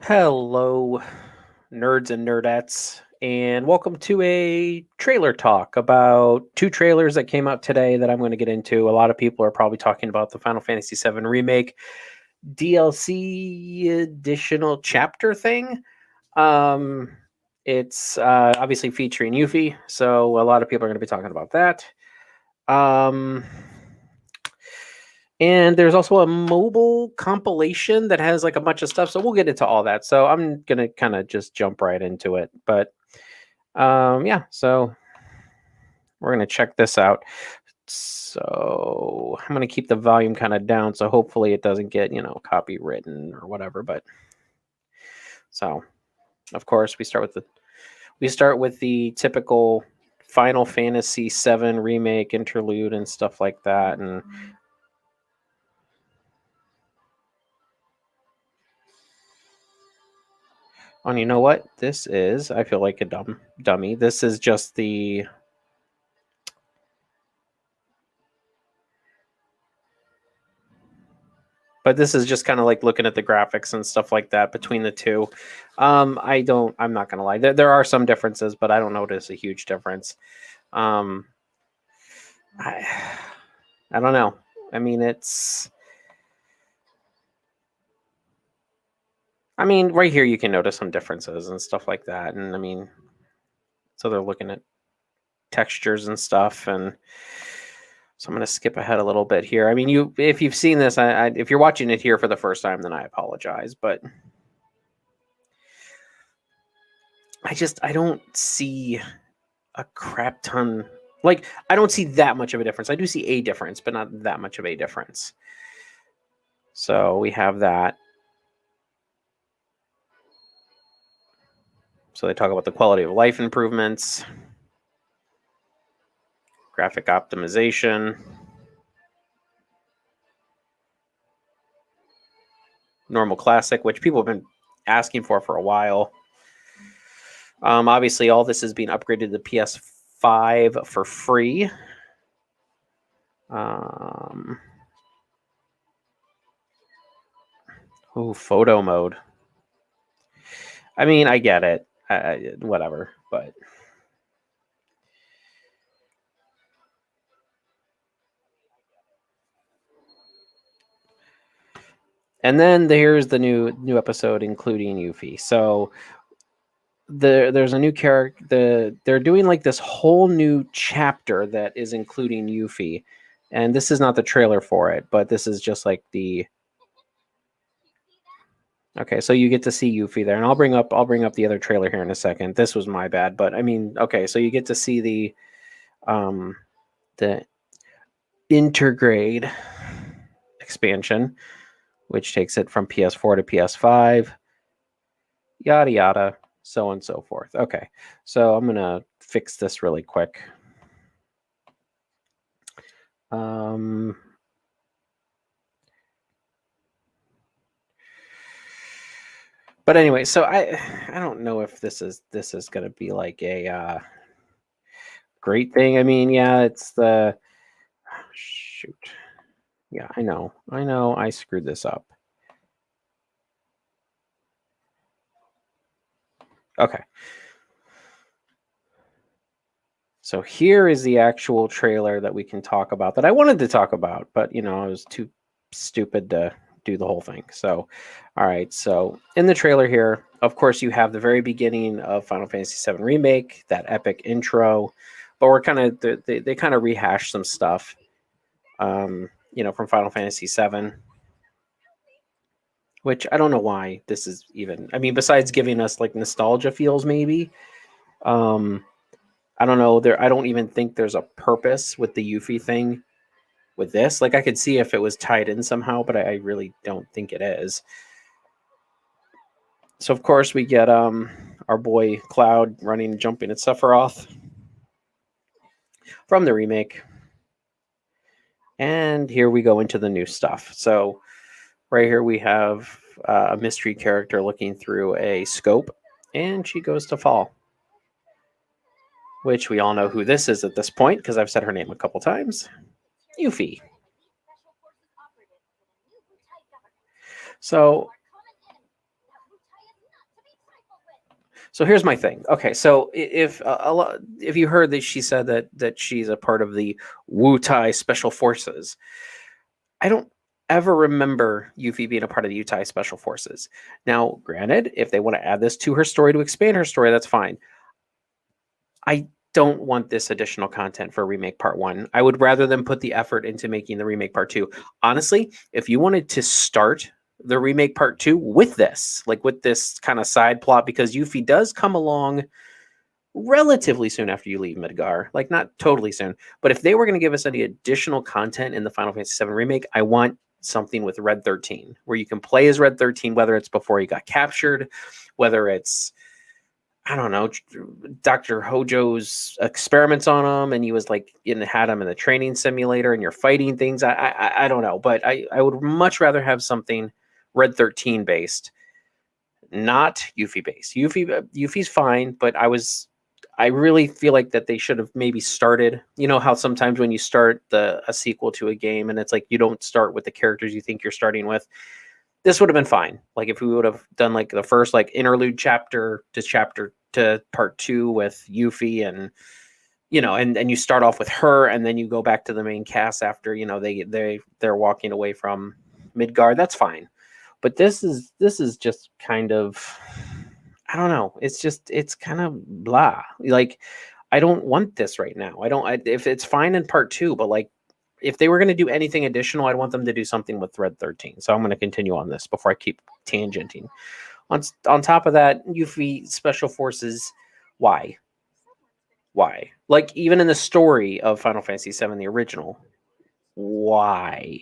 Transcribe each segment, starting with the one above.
Hello, nerds and nerdettes, and welcome to a trailer talk about two trailers that came out today that I'm going to get into. A lot of people are probably talking about the Final Fantasy VII Remake DLC additional chapter thing. Um, it's obviously featuring Yuffie, so a lot of people are going to be talking about that. Um, and there's also a mobile compilation that has like a bunch of stuff. So we'll get into all that. So I'm going to kind of just jump right into it. But yeah, so we're going to check this out. So I'm going to keep the volume kind of down. So hopefully it doesn't get, copywritten or whatever. But so, of course, we start with the typical Final Fantasy VII remake interlude and stuff like that. And you know what? This is, I feel like a dummy. This is just but this is just kind of like looking at the graphics and stuff like that between the two. I'm not going to lie. There are some differences, but I don't notice a huge difference. I, I don't know. I mean, right here you can notice some differences and stuff like that. And I mean, so they're looking at textures and stuff, and so I'm going to skip ahead a little bit here. I mean, if you've seen this, if you're watching it here for the first time, then I apologize, but I don't see a crap ton. Like, I don't see that much of a difference. I do see a difference, but not that much of a difference. So we have that. So they talk about the quality of life improvements, graphic optimization, normal classic, which people have been asking for a while. Obviously, all this is being upgraded to PS5 for free. Photo mode. I mean, I get it. Whatever, but and then here's the new episode including Yuffie. So there's a new character. They're doing like this whole new chapter that is including Yuffie, and this is not the trailer for it, but this is just like the. Okay, so you get to see Yuffie there, and I'll bring up the other trailer here in a second. This was my bad, but I mean, okay, so you get to see the Intergrade expansion, which takes it from PS4 to PS5, yada yada, so on and so forth. Okay, so I'm gonna fix this really quick. But anyway, so I don't know if this is gonna be like a great thing. I mean, yeah, it's the shoot. Yeah, I know, I screwed this up. Okay. So here is the actual trailer that we can talk about that I wanted to talk about, but I was too stupid to do the whole thing. So, all right. So in the trailer here, of course, you have the very beginning of Final Fantasy VII Remake, that epic intro, but we're kind of they kind of rehash some stuff, from Final Fantasy VII, which I don't know why this is even. I mean, besides giving us like nostalgia feels, maybe. I don't know. I don't even think there's a purpose with the Yuffie thing with this. Like, I could see if it was tied in somehow, but I really don't think it is. So of course we get our boy Cloud running, jumping at Sephiroth from the remake. And here we go into the new stuff. So right here we have a mystery character looking through a scope, and she goes to fall. Which we all know who this is at this point, because I've said her name a couple times. Yuffie. So So here's my thing. Okay, so if you heard that she said that she's a part of the Wu Tai Special Forces, I don't ever remember Yuffie being a part of the Wu Tai Special Forces. Now, granted, if they want to add this to her story to expand her story, that's fine. I don't want this additional content for remake part 1. I would rather them put the effort into making the remake part 2. Honestly, if you wanted to start the remake part 2 with this, like with this kind of side plot, because Yuffie does come along relatively soon after you leave Midgar, like not totally soon, but if they were going to give us any additional content in the Final Fantasy VII Remake, I want something with Red 13 where you can play as Red 13, whether it's before he got captured, whether it's, I don't know, Dr. Hojo's experiments on him, and he was like had him in the training simulator, and you're fighting things. I don't know, but I would much rather have something Red 13 based, not Yuffie based. Yuffie's fine, but I really feel like that they should have maybe started. You know how sometimes when you start a sequel to a game, and it's like you don't start with the characters you think you're starting with. This would have been fine. Like if we would have done like the first like interlude chapter to part 2 with Yuffie, and and you start off with her, and then you go back to the main cast after they're walking away from Midgard. That's fine. But this is just kind of, I don't know. It's kind of blah. Like I don't want this right now. If it's fine in part 2, but like if they were going to do anything additional, I'd want them to do something with Red 13. So I'm going to continue on this before I keep tangenting. On top of that, Yuffie Special Forces, why? Why? Like even in the story of Final Fantasy VII, the original, why?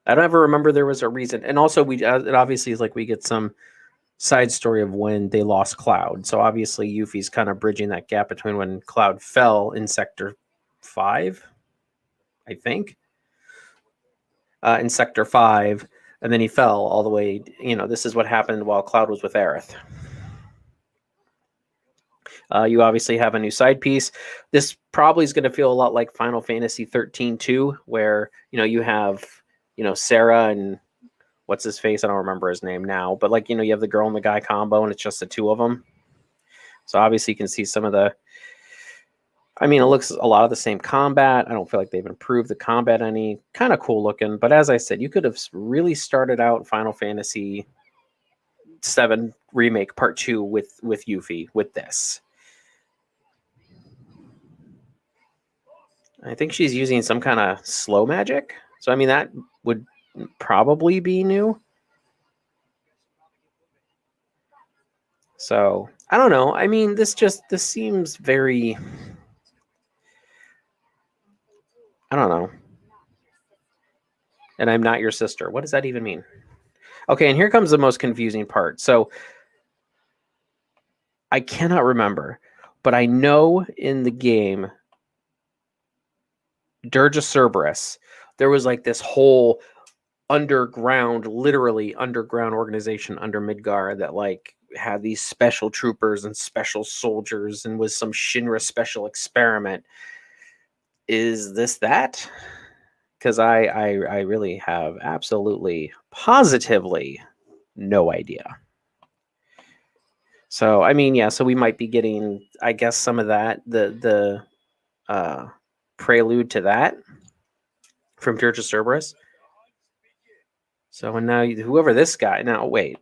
I don't ever remember there was a reason. And also, it obviously is like we get some side story of when they lost Cloud. So obviously, Yuffie's kind of bridging that gap between when Cloud fell in Sector 5, I think, in Sector 5, and then he fell all the way. This is what happened while Cloud was with Aerith. You obviously have a new side piece. This probably is going to feel a lot like Final Fantasy 13 too, where you have Sarah and what's his face? I don't remember his name now, but like you have the girl and the guy combo, and it's just the two of them. So obviously you can see some of the. I mean, it looks a lot of the same combat. I don't feel like they've improved the combat any. Kind of cool looking, but as I said, you could have really started out Final Fantasy VII Remake Part 2 with Yuffie with this. I think she's using some kind of slow magic. So, I mean, that would probably be new. So, I don't know. I mean, this seems very, I don't know. And I'm not your sister. What does that even mean? Okay, and here comes the most confusing part. So, I cannot remember, but I know in the game, Dirge Cerberus, there was like this whole literally underground organization under Midgar that like had these special troopers and special soldiers and was some Shinra special experiment. Is this that? Because I really have absolutely positively no idea. So I mean, yeah, so we might be getting, I guess, some of that, the prelude to that from Dirge of Cerberus. So and now whoever this guy, now wait.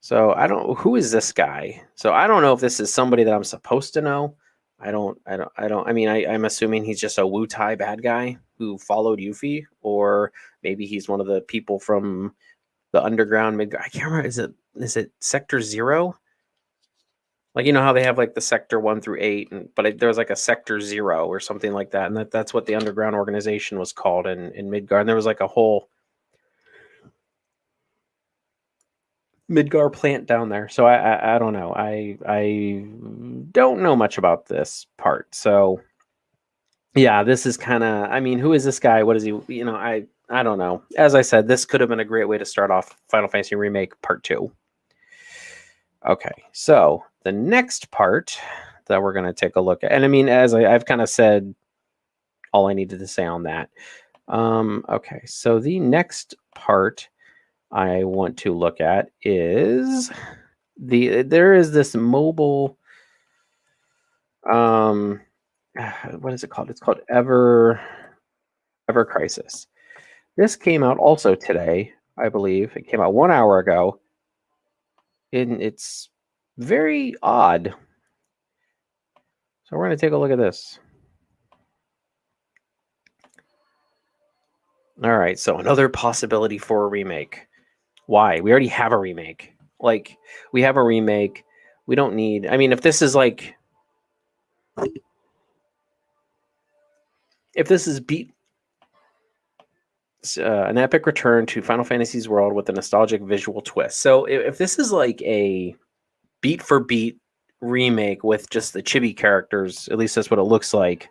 So who is this guy? So I don't know if this is somebody that I'm supposed to know. I mean, I'm assuming he's just a Wu Tai bad guy who followed Yuffie, or maybe he's one of the people from the underground Midgar. I can't remember. Is it Sector 0? Like, how they have like the Sector 1 through 8, but there was like a Sector 0 or something like that. And that's what the underground organization was called in Midgar. And there was like a whole Midgar plant down there. So I don't know. I don't know much about this part. So yeah, this is kind of, I mean, who is this guy? What is he? I don't know. As I said, this could have been a great way to start off Final Fantasy Remake Part 2. Okay, so the next part that we're going to take a look at, and I mean, as I've kind of said all I needed to say on that. Okay, so the next part I want to look at is there is this mobile, what is it called? It's called Ever Crisis. This came out also today, I believe. It came out 1 hour ago, and it's very odd. So we're going to take a look at this. All right, so another possibility for a remake. Why? We already have a remake. Like, we have a remake. We don't need... I mean, if this is like... If this is an epic return to Final Fantasy's world with a nostalgic visual twist. So if this is like a beat for beat remake with just the chibi characters, at least that's what it looks like.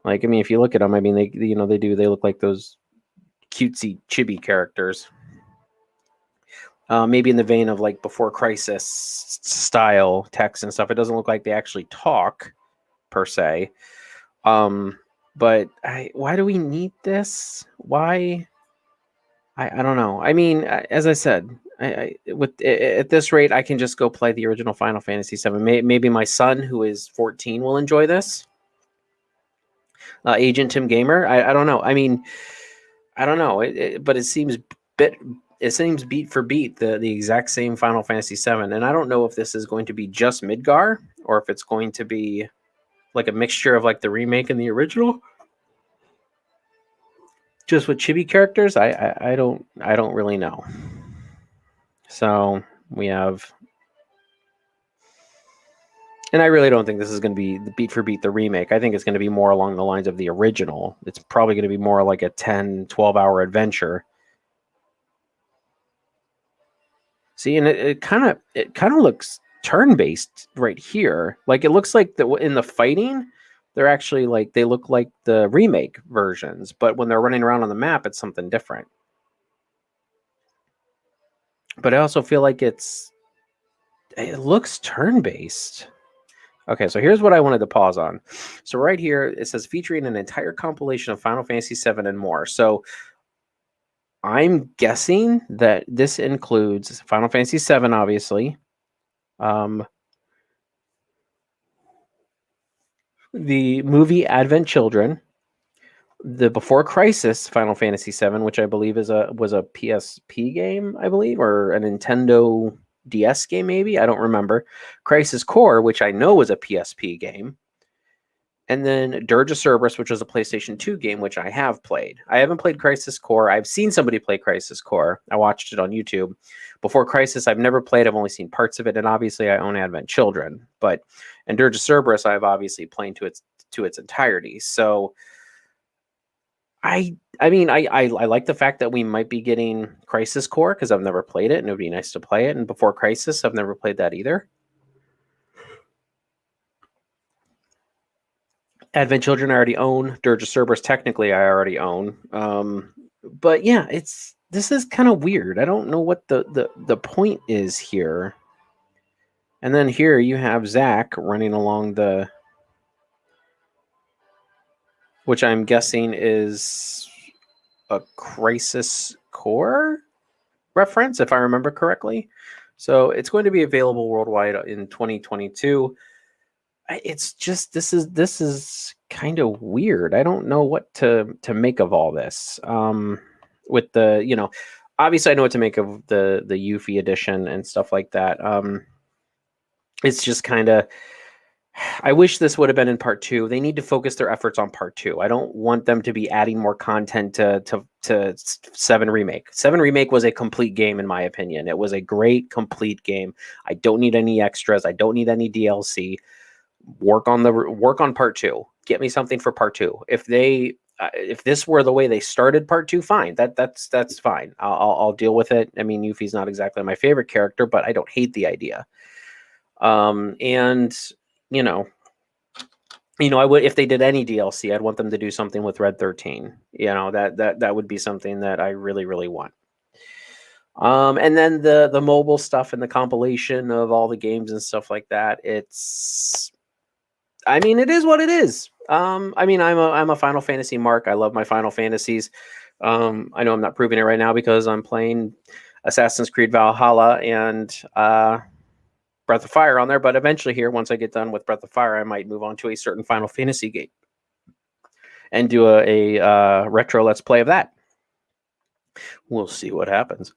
Like, I mean, if you look at them, I mean, they look like those cutesy chibi characters. Maybe in the vein of like Before Crisis style text and stuff. It doesn't look like they actually talk per se. But why do we need this? Why? I don't know. I mean, as I said, at this rate, I can just go play the original Final Fantasy VII. Maybe my son, who is 14, will enjoy this. Agent Tim Gamer. I don't know. I mean, I don't know. But it seems beat for beat the exact same Final Fantasy VII, and I don't know if this is going to be just Midgar or if it's going to be like a mixture of like the remake and the original, just with chibi characters. I don't really know. So we have, and I really don't think this is going to be the beat for beat the remake. I think it's going to be more along the lines of the original. It's probably going to be more like a 10-12 hour adventure. See, and it kind of looks turn-based right here. Like, it looks like in the fighting, they're actually like, they look like the remake versions, but when they're running around on the map, it's something different. But I also feel like it looks turn-based. Okay, so here's what I wanted to pause on. So right here, it says featuring an entire compilation of Final Fantasy VII and more. So I'm guessing that this includes Final Fantasy VII, obviously. The movie Advent Children, the Before Crisis Final Fantasy VII, which I believe was a PSP game, I believe, or a Nintendo DS game, maybe. I don't remember. Crisis Core, which I know was a PSP game. And then Dirge of Cerberus, which was a PlayStation 2 game, which I have played. I haven't played Crisis Core. I've seen somebody play Crisis Core. I watched it on YouTube. Before Crisis, I've never played. I've only seen parts of it. And obviously, I own Advent Children. And Dirge of Cerberus, I've obviously played to its entirety. So I mean, I like the fact that we might be getting Crisis Core because I've never played it, and it would be nice to play it. And Before Crisis, I've never played that either. Advent Children I already own. Dirge of Cerberus technically I already own. But yeah, this is kind of weird. I don't know what the point is here. And then here you have Zack running along which I'm guessing is a Crisis Core reference, if I remember correctly. So it's going to be available worldwide in 2022. It's just this is kind of weird. I don't know what to make of all this. With the, obviously I know what to make of the Yuffie edition and stuff like that. It's just kind of, I wish this would have been in part 2. They need to focus their efforts on part 2. I don't want them to be adding more content to 7 Remake. 7 Remake was a complete game, in my opinion. It was a great, complete game. I don't need any extras. I don't need any DLC. Work on part 2. Get me something for part 2. If this were the way they started part 2, fine. That's fine. I'll deal with it. I mean, Yuffie's not exactly my favorite character, but I don't hate the idea. And I would, if they did any DLC, I'd want them to do something with Red 13. That would be something that I really, really want. And then the mobile stuff and the compilation of all the games and stuff like that. It is what it is. I'm a Final Fantasy mark. I love my Final Fantasies. I know I'm not proving it right now because I'm playing Assassin's Creed Valhalla, and Breath of Fire on there, but eventually here, once I get done with Breath of Fire, I might move on to a certain Final Fantasy game and do a retro Let's Play of that. We'll see what happens.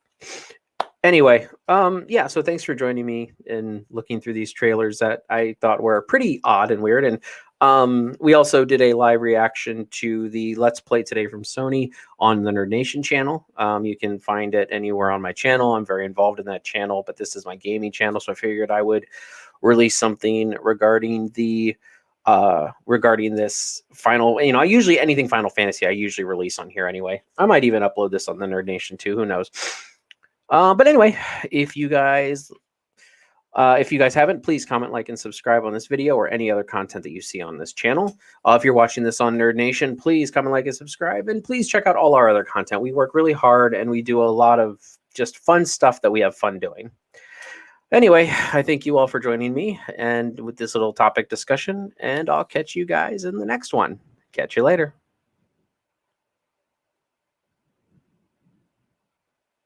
Anyway, yeah, so thanks for joining me in looking through these trailers that I thought were pretty odd and weird. And we also did a live reaction to the Let's Play Today from Sony on the Nerd Nation channel. You can find it anywhere on my channel. I'm very involved in that channel, but this is my gaming channel, so I figured I would release something regarding the regarding this final, I usually anything Final Fantasy I usually release on here anyway. I might even upload this on the Nerd Nation too, who knows. But anyway, if you guys haven't, please comment, like, and subscribe on this video or any other content that you see on this channel. If you're watching this on Nerd Nation, please comment, like, and subscribe, and please check out all our other content. We work really hard, and we do a lot of just fun stuff that we have fun doing. Anyway, I thank you all for joining me and with this little topic discussion, and I'll catch you guys in the next one. Catch you later.